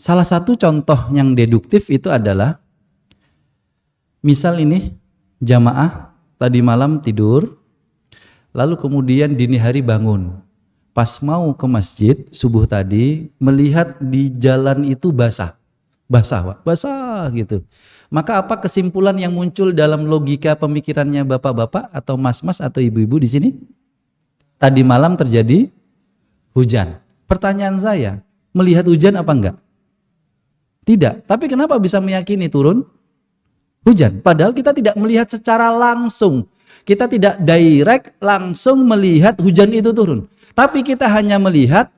Salah satu contoh yang deduktif itu adalah, misal ini jamaah tadi malam tidur, lalu kemudian dini hari bangun. Pas mau ke masjid subuh tadi, melihat di jalan itu basah, Pak, basah gitu. Maka apa kesimpulan yang muncul dalam logika pemikirannya bapak-bapak atau mas-mas atau ibu-ibu di sini? Tadi malam terjadi hujan. Pertanyaan saya, melihat hujan apa enggak? Tidak. Tapi kenapa bisa meyakini turun hujan? Padahal kita tidak melihat secara langsung. Kita tidak direct langsung melihat hujan itu turun. Tapi kita hanya melihat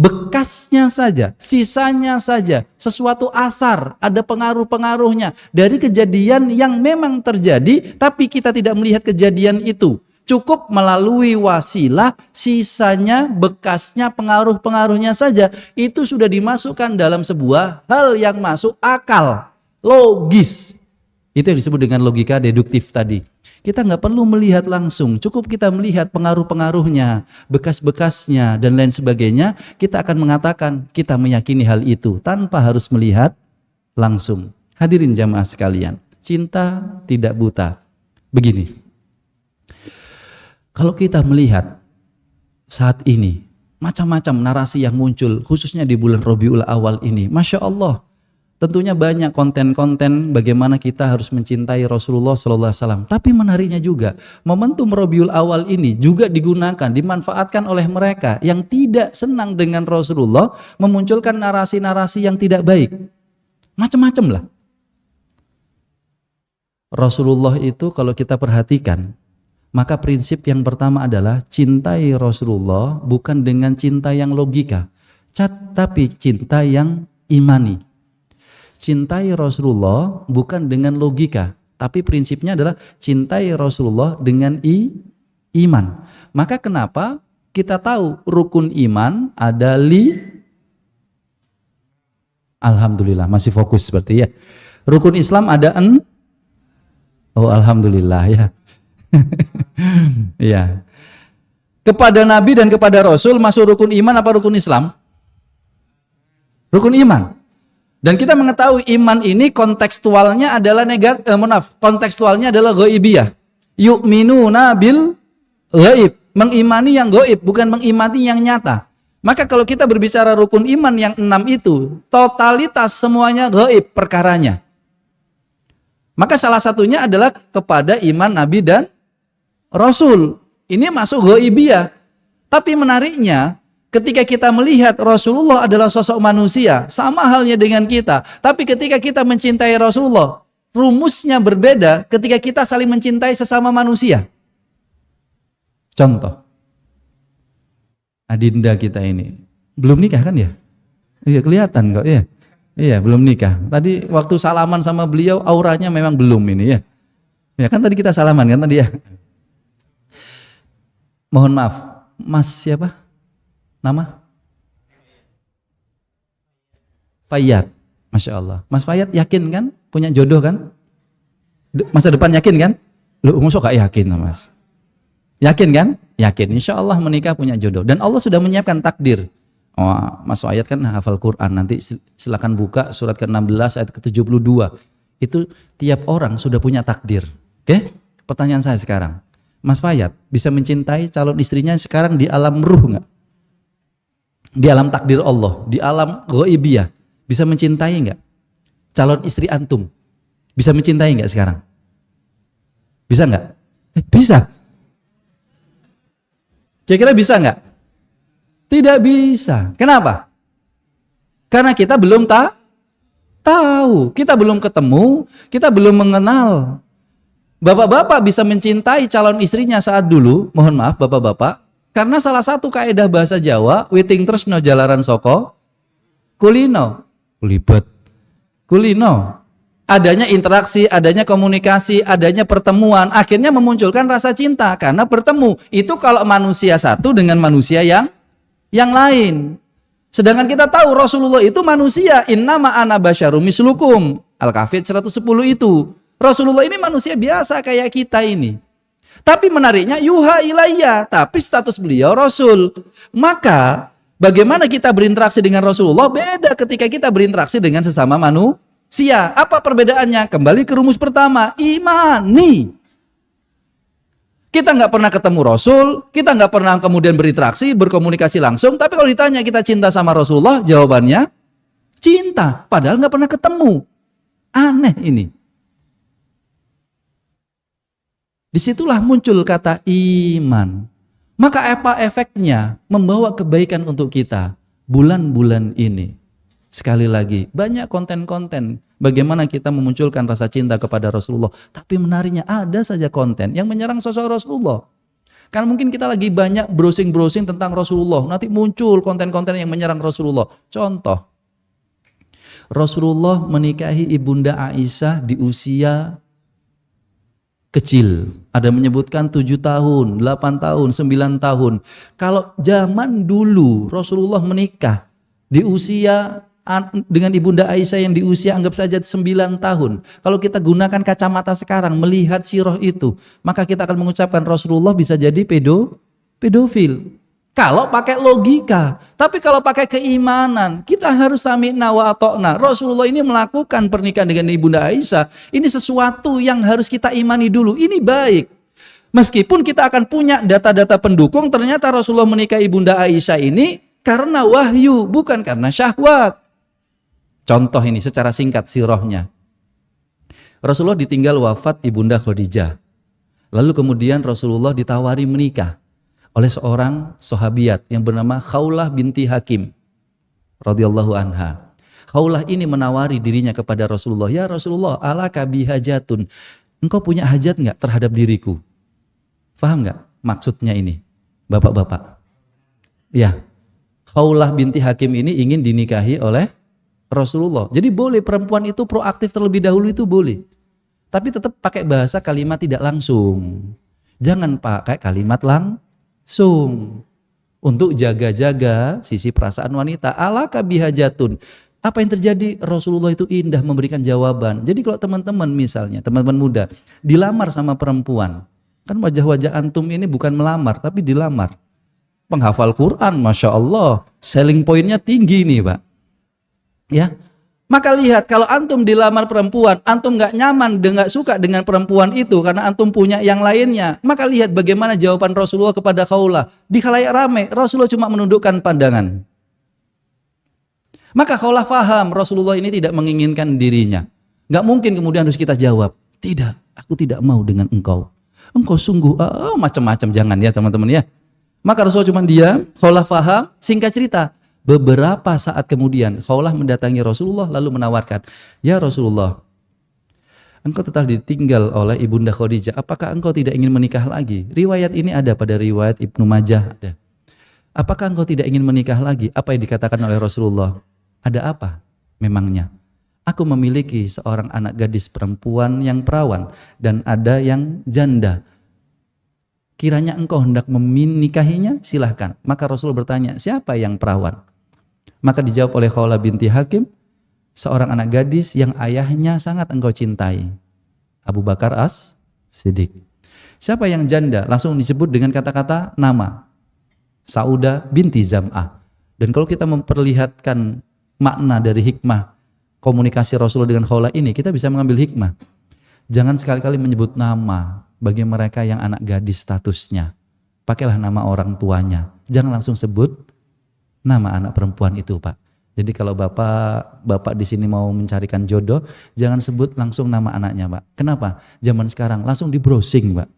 bekasnya saja, sisanya saja, sesuatu asar, ada pengaruh-pengaruhnya dari kejadian yang memang terjadi, tapi kita tidak melihat kejadian itu. Cukup melalui wasilah, sisanya, bekasnya, pengaruh-pengaruhnya saja, itu sudah dimasukkan dalam sebuah hal yang masuk akal, logis. Itu yang disebut dengan logika deduktif tadi. Kita nggak perlu melihat langsung, cukup kita melihat pengaruh-pengaruhnya, bekas-bekasnya, dan lain sebagainya. Kita akan mengatakan kita meyakini hal itu tanpa harus melihat langsung. Hadirin jamaah sekalian, cinta tidak buta. Begini, kalau kita melihat saat ini macam-macam narasi yang muncul, khususnya di bulan Rabiul Awal ini, Masya Allah, tentunya banyak konten-konten bagaimana kita harus mencintai Rasulullah SAW. Tapi menariknya juga, momentum Rabiul Awal ini juga digunakan, dimanfaatkan oleh mereka yang tidak senang dengan Rasulullah, memunculkan narasi-narasi yang tidak baik. Macam-macam lah. Rasulullah itu kalau kita perhatikan, maka prinsip yang pertama adalah cintai Rasulullah bukan dengan cinta yang logika, tapi cinta yang imani. Cintai Rasulullah bukan dengan logika, tapi prinsipnya adalah cintai Rasulullah dengan iman. Maka kenapa kita tahu rukun iman ada Alhamdulillah masih fokus seperti ya. Rukun Islam ada Oh alhamdulillah ya. Ya. Kepada Nabi dan kepada Rasul masuk rukun iman apa rukun Islam? Rukun iman. Dan kita mengetahui iman ini kontekstualnya adalah kontekstualnya adalah ghaibiyah. Yu'minuna bil ghaib, mengimani yang ghaib, bukan mengimani yang nyata. Maka kalau kita berbicara rukun iman yang 6 itu, totalitas semuanya ghaib perkaranya. Maka salah satunya adalah kepada iman Nabi dan Rasul. Ini masuk ghaibiyah. Tapi menariknya, ketika kita melihat Rasulullah adalah sosok manusia, sama halnya dengan kita. Tapi ketika kita mencintai Rasulullah, rumusnya berbeda ketika kita saling mencintai sesama manusia. Contoh, adinda kita ini belum nikah kan ya? Iya kelihatan kok ya. Iya belum nikah. Tadi waktu salaman sama beliau auranya memang belum ini ya. Ya kan tadi kita salaman kan tadi ya. Mohon maaf, Mas siapa? Nama? Fayyad. Masya Allah. Mas Fayyad yakin kan? Punya jodoh kan? Masa depan yakin kan? Lu masuk gak yakin Mas? Yakin kan? Yakin. Insya Allah menikah punya jodoh. Dan Allah sudah menyiapkan takdir. Oh, Mas Fayyad kan hafal Quran. Nanti silakan buka surat ke-16 ayat ke-72. Itu tiap orang sudah punya takdir. Oke? Pertanyaan saya sekarang. Mas Fayyad bisa mencintai calon istrinya sekarang di alam ruh nggak? Di alam takdir Allah, di alam ghaibiyah, bisa mencintai enggak? Calon istri antum, bisa mencintai enggak sekarang? Bisa enggak? Bisa. Kira-kira bisa enggak? Tidak bisa. Kenapa? Karena kita belum tahu, kita belum ketemu, kita belum mengenal. Bapak-bapak bisa mencintai calon istrinya saat dulu, mohon maaf bapak-bapak, karena salah satu kaidah bahasa Jawa, witing tresno jalaran soko, kulino, kulibet, kulino. Adanya interaksi, adanya komunikasi, adanya pertemuan, akhirnya memunculkan rasa cinta karena bertemu. Itu kalau manusia satu dengan manusia yang lain. Sedangkan kita tahu Rasulullah itu manusia, innama ana basyarum mislukum. Al-Kahfi 110 itu. Rasulullah ini manusia biasa kayak kita ini. Tapi menariknya yuha ilayya, tapi status beliau Rasul. Maka Bagaimana kita berinteraksi dengan Rasulullah beda ketika kita berinteraksi dengan sesama manusia. Apa perbedaannya? Kembali ke rumus pertama, imani. Kita nggak pernah ketemu Rasul, kita nggak pernah kemudian berinteraksi, berkomunikasi langsung, tapi kalau ditanya kita cinta sama Rasulullah, jawabannya cinta, padahal nggak pernah ketemu. Aneh ini. Disitulah muncul kata iman. Maka apa efeknya? Membawa kebaikan untuk kita bulan-bulan ini. Sekali lagi, banyak konten-konten bagaimana kita memunculkan rasa cinta kepada Rasulullah. Tapi menariknya ada saja konten yang menyerang sosok Rasulullah. Karena mungkin kita lagi banyak browsing-browsing tentang Rasulullah. Nanti muncul konten-konten yang menyerang Rasulullah. Contoh, Rasulullah menikahi Ibunda Aisyah di usia kecil. Ada menyebutkan 7 tahun, 8 tahun, 9 tahun. Kalau zaman dulu Rasulullah menikah di usia dengan Ibunda Aisyah yang di usia anggap saja 9 tahun. Kalau kita gunakan kacamata sekarang melihat sirah itu, maka kita akan mengucapkan Rasulullah bisa jadi pedofil. Kalau pakai logika, tapi kalau pakai keimanan, kita harus sami'na wa ata'na. Rasulullah ini melakukan pernikahan dengan Ibunda Aisyah, ini sesuatu yang harus kita imani dulu. Ini baik. Meskipun kita akan punya data-data pendukung, ternyata Rasulullah menikahi Ibunda Aisyah ini karena wahyu, bukan karena syahwat. Contoh ini secara singkat sirahnya. Rasulullah ditinggal wafat Ibunda Khadijah. Lalu kemudian Rasulullah ditawari menikah oleh seorang sahabiat yang bernama Khawlah binti Hakim radhiyallahu anha. Khawlah ini menawari dirinya kepada Rasulullah, "Ya Rasulullah, alaka bihajatun." Engkau punya hajat enggak terhadap diriku? Paham enggak maksudnya ini? Bapak-bapak. Ya. Khawlah binti Hakim ini ingin dinikahi oleh Rasulullah. Jadi boleh perempuan itu proaktif terlebih dahulu, itu boleh. Tapi tetap pakai bahasa kalimat tidak langsung. Jangan pakai kalimat langsung. Untuk jaga-jaga sisi perasaan wanita. Alaka bihajatun. Apa yang terjadi? Rasulullah itu indah memberikan jawaban. Jadi kalau teman-teman misalnya, teman-teman muda, dilamar sama perempuan. Kan wajah-wajah antum ini bukan melamar, tapi dilamar. Penghafal Quran, Masya Allah. Selling pointnya tinggi nih Pak. Ya, maka lihat kalau antum dilamar perempuan, antum nggak nyaman, nggak suka dengan perempuan itu karena antum punya yang lainnya, maka lihat bagaimana jawaban Rasulullah kepada Khawlah. Di khalayak ramai, Rasulullah cuma menundukkan pandangan. Maka Khawlah faham Rasulullah ini tidak menginginkan dirinya. Nggak mungkin kemudian harus kita jawab, tidak, aku tidak mau dengan engkau. Engkau sungguh macam-macam, jangan ya teman-teman ya. Maka Rasulullah cuma diam, Khawlah faham, singkat cerita. Beberapa saat kemudian Khawlah mendatangi Rasulullah lalu menawarkan, "Ya Rasulullah, engkau telah ditinggal oleh Ibunda Khadijah, apakah engkau tidak ingin menikah lagi?" Riwayat ini ada pada riwayat Ibnu Majah ada. Apakah engkau tidak ingin menikah lagi? Apa yang dikatakan oleh Rasulullah? Ada apa memangnya? Aku memiliki seorang anak gadis perempuan yang perawan dan ada yang janda. Kiranya engkau hendak menikahinya, silahkan. Maka Rasulullah bertanya, siapa yang perawan? Maka dijawab oleh Khawlah binti Hakim, seorang anak gadis yang ayahnya sangat engkau cintai, Abu Bakar As-Siddiq. Siapa yang janda? Langsung disebut dengan kata-kata nama, Saudah binti Zam'ah. Dan kalau kita memperlihatkan makna dari hikmah komunikasi Rasulullah dengan Khawlah ini, kita bisa mengambil hikmah. Jangan sekali-kali menyebut nama bagi mereka yang anak gadis statusnya. Pakailah nama orang tuanya. Jangan langsung sebut nama anak perempuan itu, Pak. Jadi kalau bapak di sini mau mencarikan jodoh, jangan sebut langsung nama anaknya, Pak. Kenapa? Zaman sekarang langsung di browsing, Pak.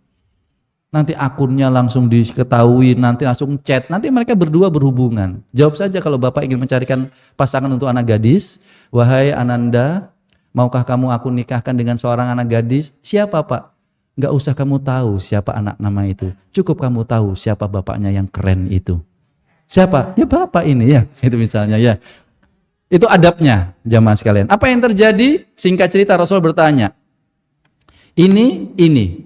Nanti akunnya langsung diketahui, nanti langsung chat, nanti mereka berdua berhubungan. Jawab saja kalau bapak ingin mencarikan pasangan untuk anak gadis, "Wahai Ananda, maukah kamu aku nikahkan dengan seorang anak gadis?" "Siapa, Pak?" "Gak usah kamu tahu siapa anak nama itu. Cukup kamu tahu siapa bapaknya yang keren itu." "Siapa?" "Ya bapak ini ya." Itu misalnya ya. Itu adabnya jamaah sekalian. Apa yang terjadi? Singkat cerita Rasul bertanya. Ini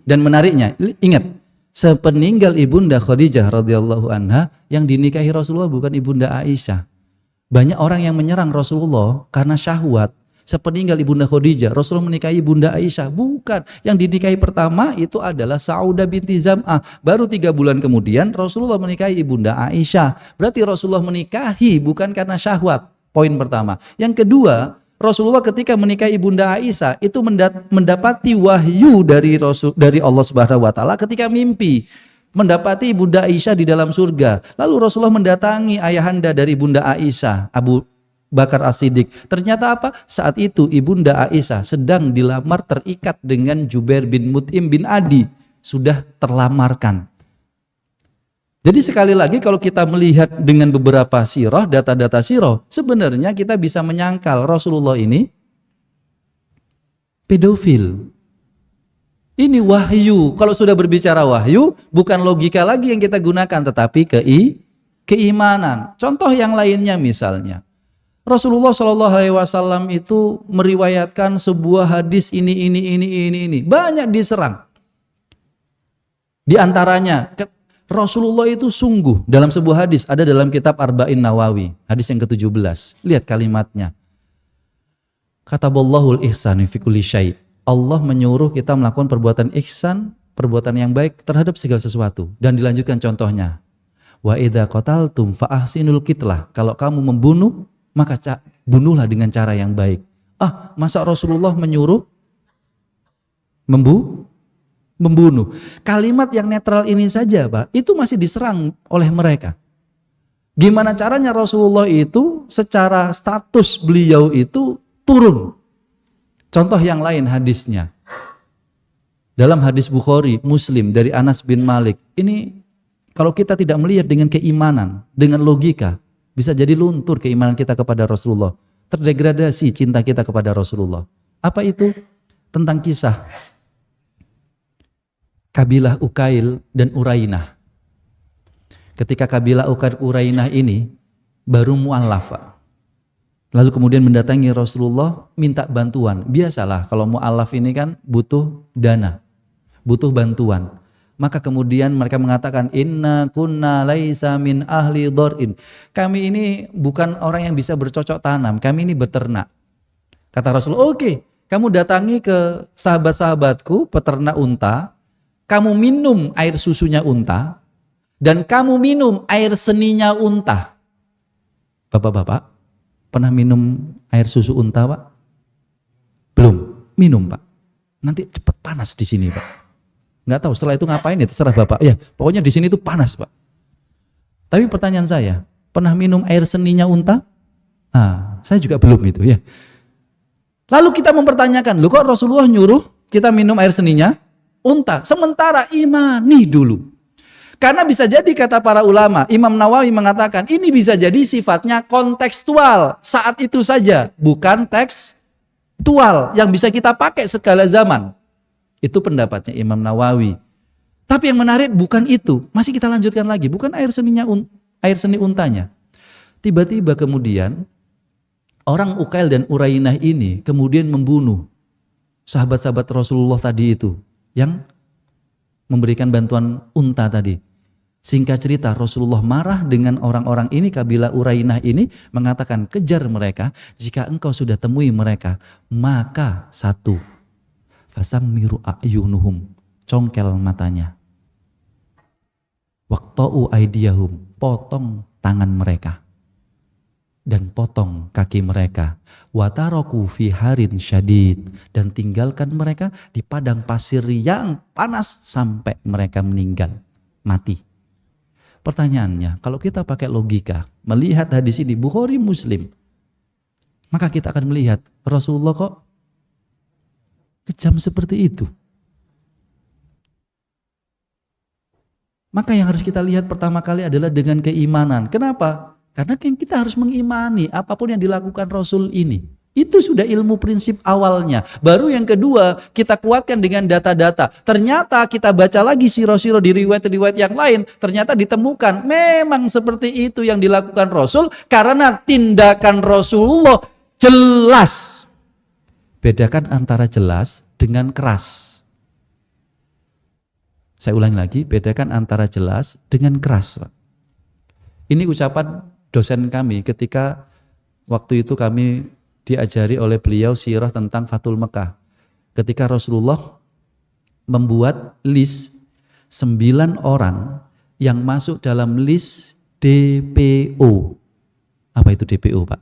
dan menariknya, ingat, sepeninggal Ibunda Khadijah radhiyallahu anha yang dinikahi Rasulullah bukan Ibunda Aisyah. Banyak orang yang menyerang Rasulullah karena syahwat. sepeninggal Ibunda Khadijah, Rasulullah menikahi Bunda Aisyah. Bukan. Yang dinikahi pertama itu adalah Saudah binti Zam'ah. Baru 3 bulan kemudian Rasulullah menikahi Ibunda Aisyah. Berarti Rasulullah menikahi bukan karena syahwat. Poin pertama. Yang kedua, Rasulullah ketika menikahi Bunda Aisyah itu mendapati wahyu dari Allah Subhanahu wa taala ketika mimpi. Mendapati Bunda Aisyah di dalam surga. Lalu Rasulullah mendatangi ayahanda dari Bunda Aisyah, Abu Bakar As-Siddiq. Ternyata apa? Saat itu Ibunda Aisyah sedang dilamar, terikat dengan Jubair bin Mut'im bin Adi. Sudah terlamarkan. Jadi sekali lagi kalau kita melihat dengan beberapa sirah, data-data sirah, sebenarnya kita bisa menyangkal Rasulullah ini pedofil. Ini wahyu. Kalau sudah berbicara wahyu, bukan logika lagi yang kita gunakan, tetapi keimanan. Contoh yang lainnya misalnya, Rasulullah Shallallahu Alaihi Wasallam itu meriwayatkan sebuah hadis ini. Banyak diserang. Di antaranya, Rasulullah itu sungguh dalam sebuah hadis, ada dalam kitab Arba'in Nawawi, hadis yang ke-17. Lihat kalimatnya. Kataballahul ihsani fi kulli syai'. Allah menyuruh kita melakukan perbuatan ihsan, perbuatan yang baik terhadap segala sesuatu. Dan dilanjutkan contohnya. Wa idza qataltum fa ahsinul qitlah. Kalau kamu membunuh, maka bunuhlah dengan cara yang baik. Masa Rasulullah menyuruh membunuh? Kalimat yang netral ini saja, Pak, itu masih diserang oleh mereka. Gimana caranya Rasulullah itu secara status beliau itu turun? Contoh yang lain hadisnya. Dalam hadis Bukhari, Muslim dari Anas bin Malik. Ini kalau kita tidak melihat dengan keimanan, dengan logika, bisa jadi luntur keimanan kita kepada Rasulullah. Terdegradasi cinta kita kepada Rasulullah. Apa itu? Tentang kisah kabilah Ukail dan Urainah. Ketika kabilah Ukail Urainah ini baru mu'allaf. Lalu kemudian mendatangi Rasulullah minta bantuan. Biasalah kalau mu'allaf ini kan butuh dana, butuh bantuan. Maka kemudian mereka mengatakan, inna kunna laisa min ahli dhar'in. Kami ini bukan orang yang bisa bercocok tanam, kami ini beternak. Kata Rasulullah, oke, kamu datangi ke sahabat-sahabatku peternak unta, kamu minum air susunya unta, dan kamu minum air seninya unta. Bapak-bapak, pernah minum air susu unta, Pak? Belum, minum, Pak. Nanti cepat panas di sini, Pak. Nggak tahu setelah itu ngapain ya, terserah Bapak. Ya, pokoknya di sini itu panas, Pak. Tapi pertanyaan saya, pernah minum air seninya unta? Saya juga belum itu ya. Lalu kita mempertanyakan, loh kok Rasulullah nyuruh kita minum air seninya unta? Sementara imani dulu. Karena bisa jadi kata para ulama, Imam Nawawi mengatakan ini bisa jadi sifatnya kontekstual saat itu saja, bukan tekstual yang bisa kita pakai segala zaman. Itu pendapatnya Imam Nawawi. Tapi yang menarik bukan itu, masih kita lanjutkan lagi, bukan air seni untanya. Tiba-tiba kemudian orang Ukail dan Urainah ini kemudian membunuh sahabat-sahabat Rasulullah tadi itu yang memberikan bantuan unta tadi. Singkat cerita, Rasulullah marah dengan orang-orang ini, kabilah Urainah ini, mengatakan kejar mereka. Jika engkau sudah temui mereka, maka satu, fasammiru a'yunuhum, congkel matanya. Waqta'u aydiyahum, potong tangan mereka dan potong kaki mereka. Wataroku fi harin syadid, dan tinggalkan mereka di padang pasir yang panas sampai mereka meninggal, mati. Pertanyaannya, kalau kita pakai logika, melihat hadis ini Bukhari Muslim, maka kita akan melihat Rasulullah kok kejam seperti itu. Maka yang harus kita lihat pertama kali adalah dengan keimanan. Kenapa? Karena kita harus mengimani apapun yang dilakukan Rasul ini. Itu sudah ilmu prinsip awalnya. Baru yang kedua kita kuatkan dengan data-data. Ternyata kita baca lagi siro-siro di riwayat-riwayat yang lain. Ternyata ditemukan memang seperti itu yang dilakukan Rasul. Karena tindakan Rasulullah jelas. Bedakan antara jelas dengan keras. Saya ulangi lagi, bedakan antara jelas dengan keras. Ini ucapan dosen kami ketika waktu itu kami diajari oleh beliau sirah tentang Fathul Mekah. Ketika Rasulullah membuat list 9 orang yang masuk dalam list DPO. Apa itu DPO, Pak?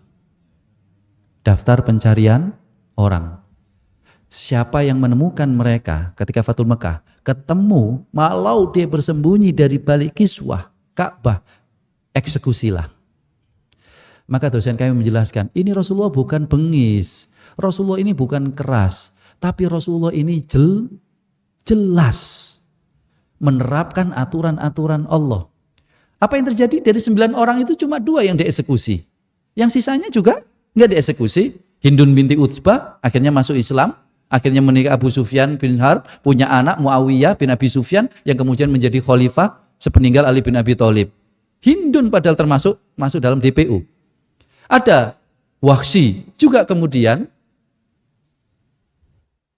Daftar pencarian orang. Siapa yang menemukan mereka ketika Fathul Mekah, ketemu, malau dia bersembunyi dari balik kiswah Ka'bah, eksekusilah. Maka dosen kami menjelaskan, ini Rasulullah bukan bengis, Rasulullah ini bukan keras, tapi Rasulullah ini jelas menerapkan aturan-aturan Allah. Apa yang terjadi? Dari 9 orang itu cuma 2 yang dieksekusi. Yang sisanya juga nggak dieksekusi. Hindun binti Utsbah akhirnya masuk Islam, akhirnya menikah Abu Sufyan bin Harb, punya anak Muawiyah bin Abi Sufyan yang kemudian menjadi khalifah sepeninggal Ali bin Abi Thalib. Hindun padahal masuk dalam DPO. Ada Wahsy juga kemudian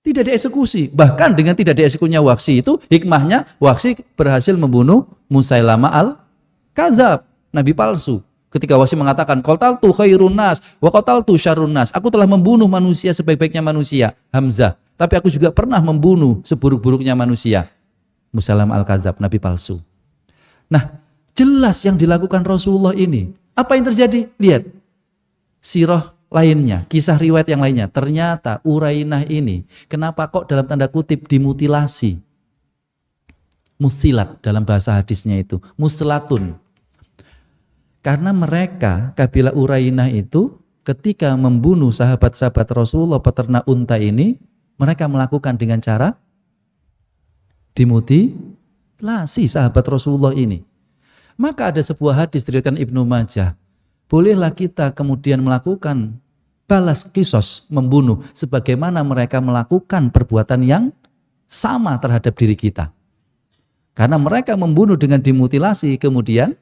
tidak dieksekusi. Bahkan dengan tidak dieksekusinya Wahsy itu, hikmahnya Wahsy berhasil membunuh Musailamah al-Kadzab, nabi palsu. Ketika Wahsy mengatakan, qataltu khairun nas wa qataltu syarrun nas. Aku telah membunuh manusia sebaik-baiknya manusia, Hamzah. Tapi aku juga pernah membunuh seburuk-buruknya manusia, Musailamah al-Kadzab, nabi palsu. Nah, jelas yang dilakukan Rasulullah ini. Apa yang terjadi? Lihat sirah lainnya, kisah riwayat yang lainnya. Ternyata Urainah ini, kenapa kok dalam tanda kutip dimutilasi? Musilat dalam bahasa hadisnya itu, muslatun. Karena mereka, kabilah Urainah itu, ketika membunuh sahabat-sahabat Rasulullah peternak unta ini, mereka melakukan dengan cara dimutilasi sahabat Rasulullah ini. Maka ada sebuah hadis diriwayatkan Ibnu Majah. Bolehlah kita kemudian melakukan balas kisos, membunuh, sebagaimana mereka melakukan perbuatan yang sama terhadap diri kita. Karena mereka membunuh dengan dimutilasi, kemudian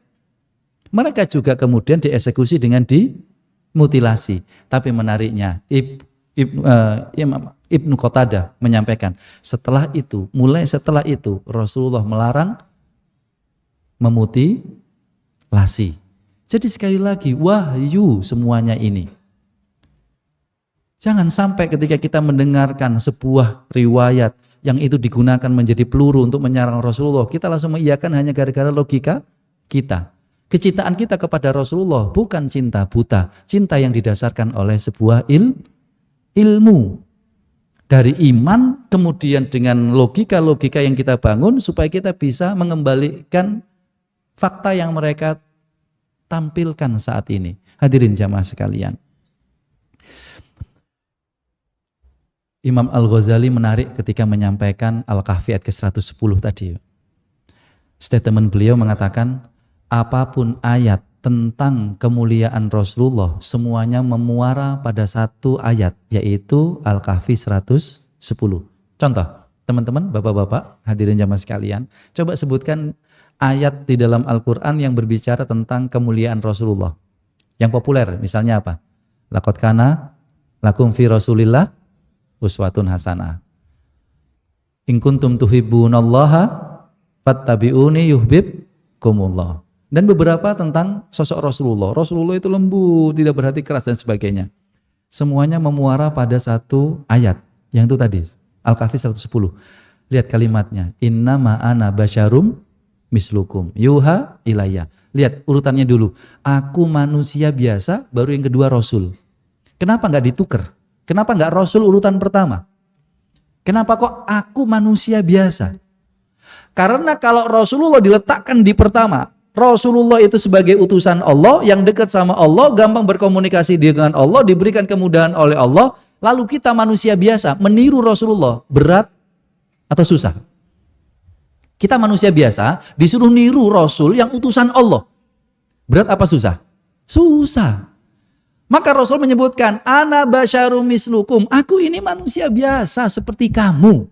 mereka juga kemudian dieksekusi dengan dimutilasi. Tapi menariknya, Ibnu Qatadah menyampaikan, mulai setelah itu Rasulullah melarang memutilasi. Jadi sekali lagi, wahyu semuanya ini. Jangan sampai ketika kita mendengarkan sebuah riwayat yang itu digunakan menjadi peluru untuk menyerang Rasulullah, kita langsung mengiyakan hanya gara-gara logika kita. Kecintaan kita kepada Rasulullah bukan cinta buta, cinta yang didasarkan oleh sebuah ilmu. Dari iman, kemudian dengan logika-logika yang kita bangun supaya kita bisa mengembalikan fakta yang mereka tampilkan saat ini. Hadirin jamaah sekalian. Imam Al-Ghazali menarik ketika menyampaikan Al-Kahfi ayat ke-110 tadi. Statement beliau mengatakan, apapun ayat tentang kemuliaan Rasulullah, semuanya memuara pada satu ayat, yaitu Al-Kahfi 110. Contoh, teman-teman, bapak-bapak, hadirin jamaah sekalian, coba sebutkan ayat di dalam Al-Quran yang berbicara tentang kemuliaan Rasulullah. Yang populer, misalnya apa? Laqad kana lakum fi Rasulillah uswatun hasanah. In kuntum tuhibbunallaha fattabi'uni yuhibbukumullah. Dan beberapa tentang sosok Rasulullah. Rasulullah itu lembut, tidak berhati keras dan sebagainya. Semuanya memuara pada satu ayat. Yang itu tadi, Al-Kahfi 110. Lihat kalimatnya. Innama ana basyarum mislukum yuha ilayya. Lihat urutannya dulu. Aku manusia biasa, baru yang kedua Rasul. Kenapa nggak ditukar? Kenapa nggak Rasul urutan pertama? Kenapa kok aku manusia biasa? Karena kalau Rasulullah diletakkan di pertama, Rasulullah itu sebagai utusan Allah yang dekat sama Allah, gampang berkomunikasi dengan Allah, diberikan kemudahan oleh Allah. Lalu kita manusia biasa meniru Rasulullah, berat atau susah? Kita manusia biasa disuruh niru Rasul yang utusan Allah. Berat apa susah? Susah. Maka Rasul menyebutkan, ana basyarum mislukum, aku ini manusia biasa seperti kamu.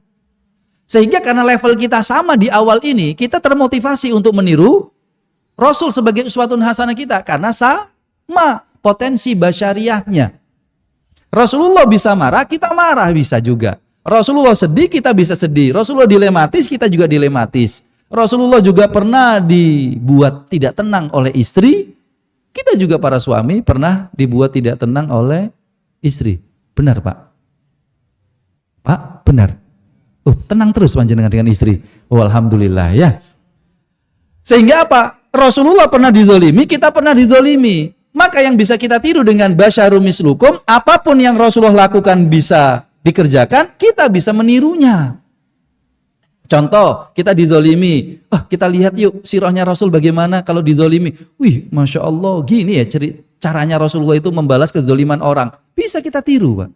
Sehingga karena level kita sama di awal ini, kita termotivasi untuk meniru Rasul sebagai uswatun hasanah kita. Karena sama potensi basyariahnya. Rasulullah bisa marah, kita marah bisa juga. Rasulullah sedih, kita bisa sedih. Rasulullah dilematis, kita juga dilematis. Rasulullah juga pernah dibuat tidak tenang oleh istri. Kita juga para suami pernah dibuat tidak tenang oleh istri. Benar Pak? Pak, benar. Tenang terus panjenengan dengan istri. Alhamdulillah ya. Sehingga apa? Rasulullah pernah dizolimi, kita pernah dizolimi. Maka yang bisa kita tiru dengan basyarum mislukum, apapun yang Rasulullah lakukan bisa dikerjakan, kita bisa menirunya. Contoh, kita dizolimi. Kita lihat yuk sirahnya Rasul bagaimana kalau dizolimi. Wih, Masya Allah, gini ya caranya Rasulullah itu membalas kezoliman orang. Bisa kita tiru, Pak.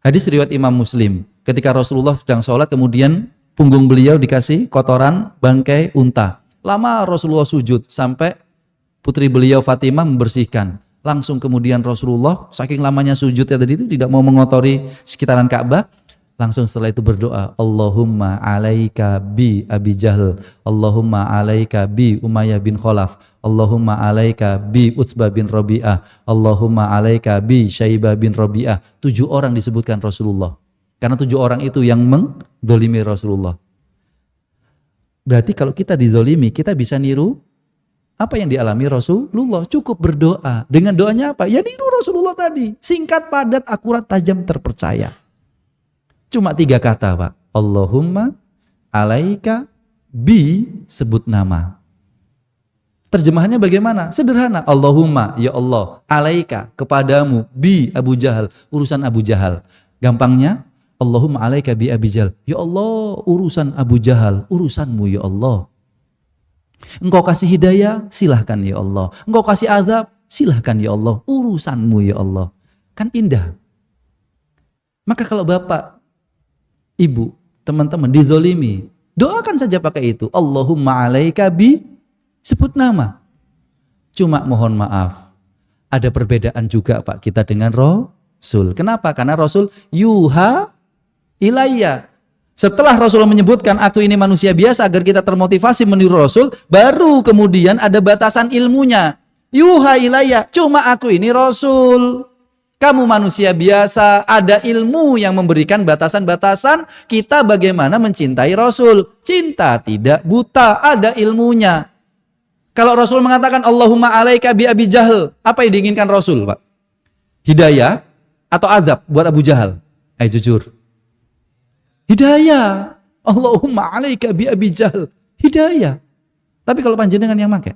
Hadis riwayat Imam Muslim. Ketika Rasulullah sedang sholat, kemudian punggung beliau dikasih kotoran bangkai unta. Lama Rasulullah sujud sampai putri beliau Fatimah membersihkan. Langsung kemudian Rasulullah saking lamanya sujudnya tadi itu tidak mau mengotori sekitaran Ka'bah. Langsung setelah itu berdoa, Allahumma alaika bi Abi Jahl, Allahumma alaika bi Umayyah bin Khalaf, Allahumma alaika bi Utsbah bin Rabi'ah, Allahumma alaika bi Syaibah bin Rabi'ah. 7 orang disebutkan Rasulullah. Karena 7 orang itu yang menzolimi Rasulullah. Berarti kalau kita dizolimi, kita bisa niru apa yang dialami Rasulullah. Cukup berdoa. Dengan doanya apa? Ya niru Rasulullah tadi. Singkat, padat, akurat, tajam, terpercaya. Cuma 3 kata Pak. Allahumma alaika bi, sebut nama. Terjemahannya bagaimana? Sederhana. Allahumma, ya Allah, alaika, kepadamu, bi Abu Jahal, urusan Abu Jahal. Gampangnya, Allahumma alaika bi Abi Jahal. Ya Allah, urusan Abu Jahal, urusanmu ya Allah. Engkau kasih hidayah, silahkan ya Allah. Engkau kasih azab, silahkan ya Allah. Urusanmu ya Allah. Kan indah. Maka kalau bapak, ibu, teman-teman dizolimi, doakan saja pakai itu. Allahumma alaika bi, sebut nama. Cuma mohon maaf, ada perbedaan juga Pak kita dengan Rasul. Kenapa? Karena Rasul yuha ilayya. Setelah Rasulullah menyebutkan aku ini manusia biasa agar kita termotivasi meniru Rasul, baru kemudian ada batasan ilmunya. Yuha ilayya, cuma aku ini Rasul. Kamu manusia biasa, ada ilmu yang memberikan batasan-batasan kita bagaimana mencintai Rasul. Cinta tidak buta, ada ilmunya. Kalau Rasul mengatakan Allahumma alaika bi Abi Jahl, apa yang diinginkan Rasul, Pak? Hidayah atau azab buat Abu Jahal? Ayo jujur. Hidayah. Allahumma alaika bi Abi Jahl. Hidayah. Tapi kalau panjenengan yang pakai,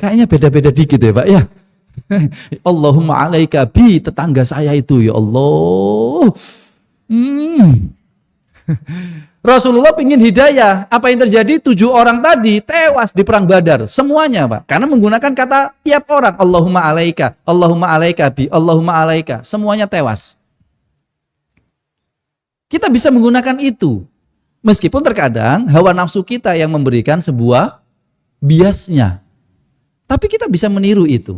kayaknya beda-beda dikit ya Pak ya. Allahumma alaika bi tetangga saya itu ya Allah. Rasulullah ingin hidayah. Apa yang terjadi? 7 orang tadi tewas di perang Badar. Semuanya Pak. Karena menggunakan kata tiap orang. Allahumma alaika. Allahumma alaika bi. Allahumma alaika. Semuanya tewas. Kita bisa menggunakan itu. Meskipun terkadang hawa nafsu kita yang memberikan sebuah biasnya. Tapi kita bisa meniru itu.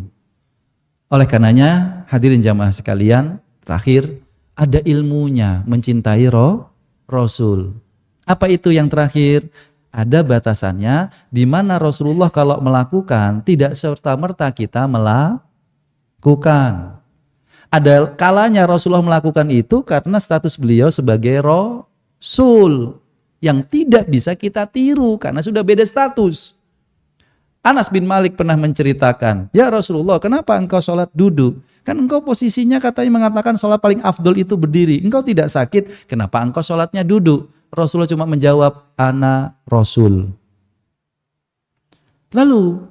Oleh karenanya, hadirin jamaah sekalian, terakhir, ada ilmunya mencintai Rasul. Apa itu yang terakhir? Ada batasannya, di mana Rasulullah kalau melakukan, tidak serta-merta kita melakukan. Ada kalanya Rasulullah melakukan itu karena status beliau sebagai Rasul yang tidak bisa kita tiru karena sudah beda status. Anas bin Malik pernah menceritakan, ya Rasulullah, kenapa engkau sholat duduk? Kan engkau posisinya katanya mengatakan sholat paling afdol itu berdiri. Engkau tidak sakit, kenapa engkau sholatnya duduk? Rasulullah cuma menjawab, ana Rasul. Lalu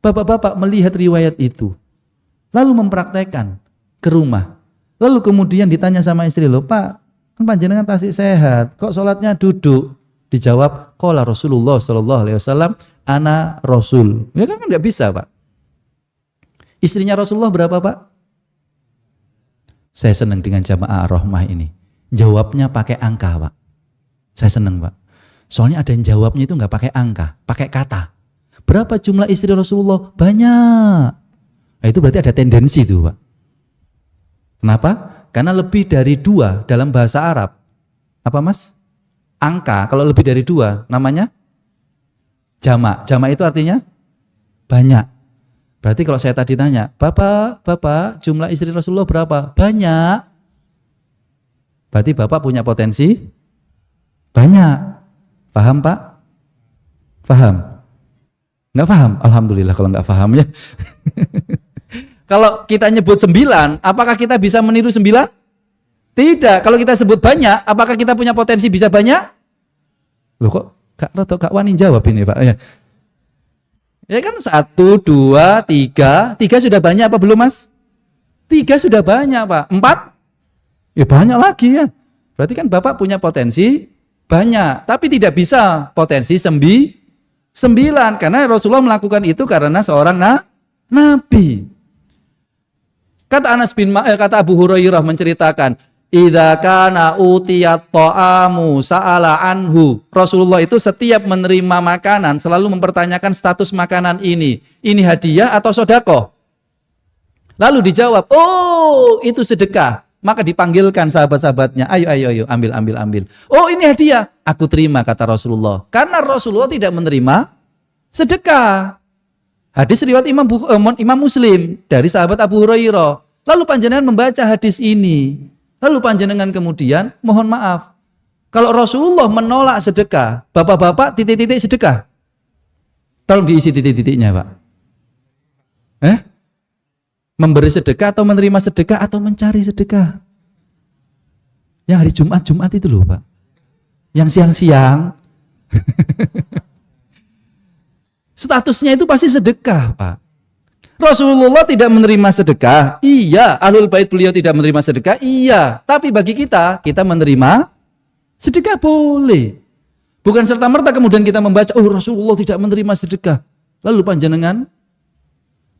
bapak-bapak melihat riwayat itu, lalu mempraktekkan ke rumah. Lalu kemudian ditanya sama istri, loh Pak, kan panjenengan tasik sehat, kok sholatnya duduk? Dijawab, qala Rasulullah SAW, ana Rasul. Ya kan tidak bisa Pak. Istrinya Rasulullah berapa Pak? Saya senang dengan jamaah Rahmah ini. Jawabnya pakai angka Pak. Saya senang Pak. Soalnya ada yang jawabnya itu nggak pakai angka, pakai kata. Berapa jumlah istri Rasulullah? Banyak. Nah, itu berarti ada tendensi itu Pak. Kenapa? Karena lebih dari 2 dalam bahasa Arab. Apa Mas? Angka, kalau lebih dari 2 namanya jamak. Jamak itu artinya banyak. Berarti kalau saya tadi tanya, Bapak, jumlah istri Rasulullah berapa? Banyak. Berarti Bapak punya potensi banyak. Paham Pak? Paham? Nggak paham? Alhamdulillah kalau nggak paham ya. Kalau kita nyebut 9, apakah kita bisa meniru 9? Tidak. Kalau kita sebut banyak, apakah kita punya potensi bisa banyak? Loh kok Kak Wani jawab ini Pak? Ya kan 1, 2, 3. 3 sudah banyak apa belum Mas? 3 sudah banyak Pak. 4? Ya banyak lagi ya. Berarti kan Bapak punya potensi banyak. Tapi tidak bisa potensi 9. Karena Rasulullah melakukan itu karena seorang nabi. Kata Abu Hurairah menceritakan, idza kana utiyat ta'amu sa'ala anhu. Rasulullah itu setiap menerima makanan selalu mempertanyakan status makanan ini. Ini hadiah atau sedekah? Lalu dijawab, "Oh, itu sedekah." Maka dipanggilkan sahabat-sahabatnya, "Ayo, ambil. Oh, ini hadiah." "Aku terima," kata Rasulullah. Karena Rasulullah tidak menerima sedekah. Hadis riwayat Imam Muslim dari sahabat Abu Hurairah. Lalu panjenengan membaca hadis ini. Lalu panjenengan kemudian mohon maaf. Kalau Rasulullah menolak sedekah, bapak-bapak titik-titik sedekah. Tolong diisi titik-titiknya, Pak. Memberi sedekah atau menerima sedekah atau mencari sedekah? Yang hari Jumat itu loh, Pak. Yang siang-siang. Statusnya itu pasti sedekah, Pak. Rasulullah tidak menerima sedekah, iya. Ahlul bait beliau tidak menerima sedekah, iya. Tapi bagi kita menerima sedekah boleh. Bukan serta-merta kemudian kita membaca, oh Rasulullah tidak menerima sedekah. Lalu panjenengan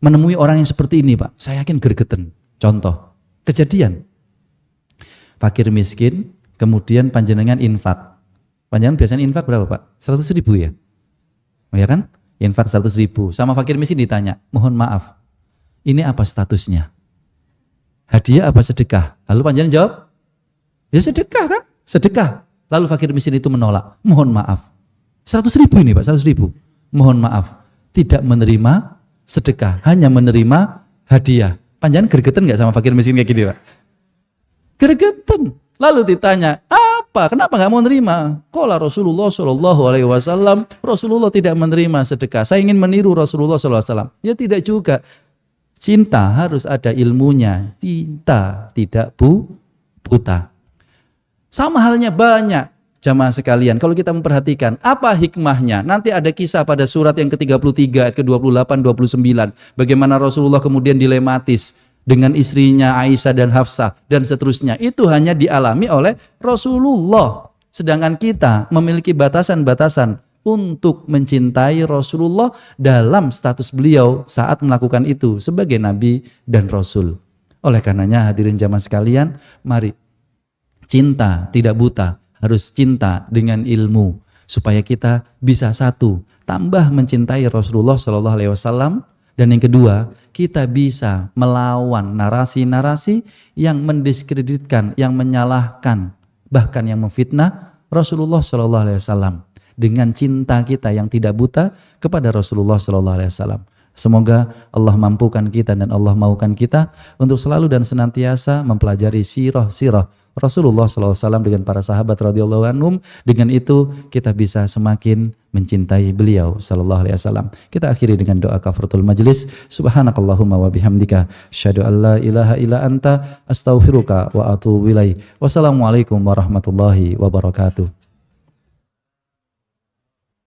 menemui orang yang seperti ini, Pak. Saya yakin gergeten. Contoh, kejadian. Fakir miskin, kemudian panjenengan infak. Panjenengan biasanya infak berapa, Pak? 100.000 ya? Oh ya kan? Infak 100.000. Sama fakir miskin ditanya, mohon maaf, ini apa statusnya? Hadiah apa sedekah? Lalu panjenengan jawab, ya sedekah kan? Sedekah. Lalu fakir miskin itu menolak, mohon maaf. 100.000 ini Pak, 100.000. Mohon maaf, tidak menerima sedekah, hanya menerima hadiah. Panjenengan gergeten nggak sama fakir miskin kayak gini Pak? Gergeten. Lalu ditanya, apa? Kenapa nggak mau nerima? Qala Rasulullah SAW, Rasulullah tidak menerima sedekah. Saya ingin meniru Rasulullah SAW. Ya tidak juga. Cinta harus ada ilmunya. Cinta tidak buta. Sama halnya banyak jamaah sekalian. Kalau kita memperhatikan, apa hikmahnya? Nanti ada kisah pada surat yang ke-33, ayat ke-28, 29. Bagaimana Rasulullah kemudian dilematis dengan istrinya Aisyah dan Hafsah dan seterusnya. Itu hanya dialami oleh Rasulullah. Sedangkan kita memiliki batasan-batasan untuk mencintai Rasulullah dalam status beliau saat melakukan itu sebagai Nabi dan Rasul. Oleh karenanya hadirin jamaah sekalian, mari cinta tidak buta, harus cinta dengan ilmu supaya kita bisa satu, tambah mencintai Rasulullah SAW. Dan yang kedua, kita bisa melawan narasi-narasi yang mendiskreditkan, yang menyalahkan, bahkan yang memfitnah Rasulullah SAW dengan cinta kita yang tidak buta kepada Rasulullah SAW. Semoga Allah mampukan kita dan Allah maukan kita untuk selalu dan senantiasa mempelajari sirah Rasulullah SAW dengan para sahabat radhiyallahu anhum. Dengan itu kita bisa semakin mencintai beliau sallallahu alaihi wasallam. Kita akhiri dengan doa kafaratul majlis. Subhanakallahumma wa bihamdika asyhadu an la ilaha illa anta astaghfiruka wa atubu ilaik. Wassalamualaikum warahmatullahi wabarakatuh.